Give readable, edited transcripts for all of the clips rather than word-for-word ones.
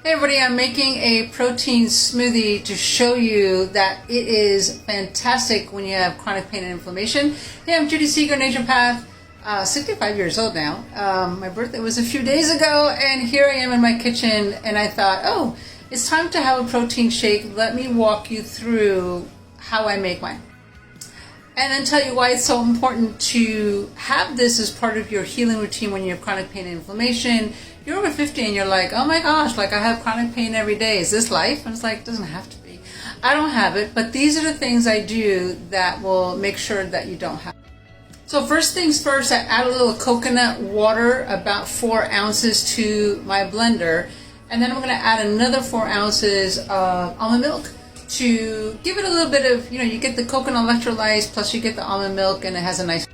Hey everybody, I'm making a protein smoothie to show you that it is fantastic when you have chronic pain and inflammation. Hey, I'm Judy Seeger, naturopath, 65 years old now. My birthday was a few days ago, and here I am in my kitchen, and I thought, oh, it's time to have a protein shake. Let me walk you through how I make mine. And then tell you why it's so important to have this as part of your healing routine when you have chronic pain and inflammation. You're over 50 and you're like, oh my gosh, like I have chronic pain every day. Is this life? And it's like, it doesn't have to be. I don't have it, but these are the things I do that will make sure that you don't have it. So first things first, I add a little coconut water, about 4 ounces to my blender. And then I'm going to add another 4 ounces of almond milk to give it a little bit of, you get the coconut electrolytes, plus you get the almond milk, and it has a nice.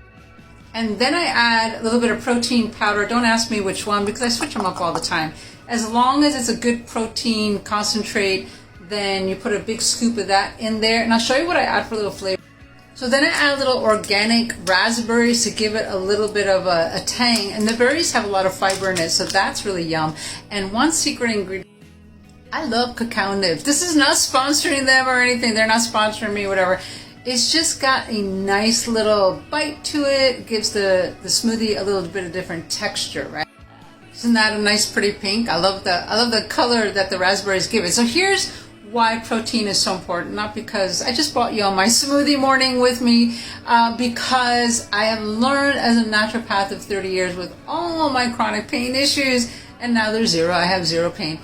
And then I add a little bit of protein powder. Don't ask me which one because I switch them up all the time. As long as it's a good protein concentrate, then you put a big scoop of that in there. And I'll show you what I add for a little flavor. So then I add a little organic raspberries to give it a little bit of a tang. And the berries have a lot of fiber in it, so that's really yum. And one secret ingredient. I love cacao nibs. This is not sponsoring them or anything. They're not sponsoring me, whatever. It's just got a nice little bite to it. It gives the smoothie a little bit of different texture, right? Isn't that a nice pretty pink? I love the color that the raspberries give it. So here's why protein is so important. Not because I just brought you on my smoothie morning with me, because I have learned as a naturopath of 30 years with all my chronic pain issues, and now there's zero. I have zero pain.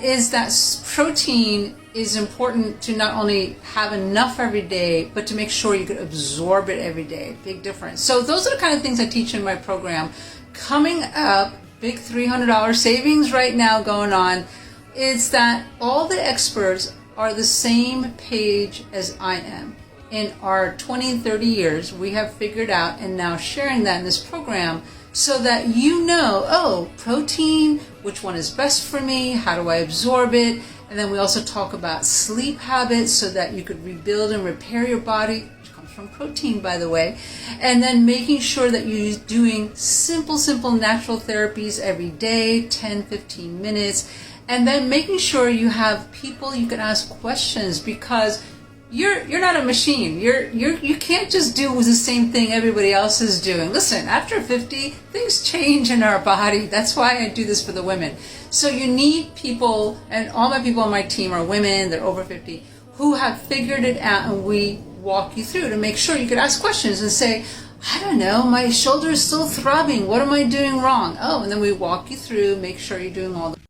Is that protein is important to not only have enough every day, but to make sure you can absorb it every day. Big difference. So those are the kind of things I teach in my program. Coming up, big $300 savings right now going on, is that all the experts are the same page as I am. In our 20, 30 years, we have figured out and now sharing that in this program so that oh, protein, which one is best for me, how do I absorb it? And then we also talk about sleep habits so that you could rebuild and repair your body, which comes from protein, by the way. And then making sure that you're doing simple natural therapies every day, 10, 15 minutes. And then making sure you have people you can ask questions, because you're not a machine. You can't just do the same thing everybody else is doing. Listen, after 50, things change in our body. That's why I do this for the women. So you need people, and all my people on my team are women, they're over 50, who have figured it out, and we walk you through to make sure you could ask questions and say, I don't know, my shoulder is still throbbing. What am I doing wrong? Oh, and then we walk you through, make sure you're doing all the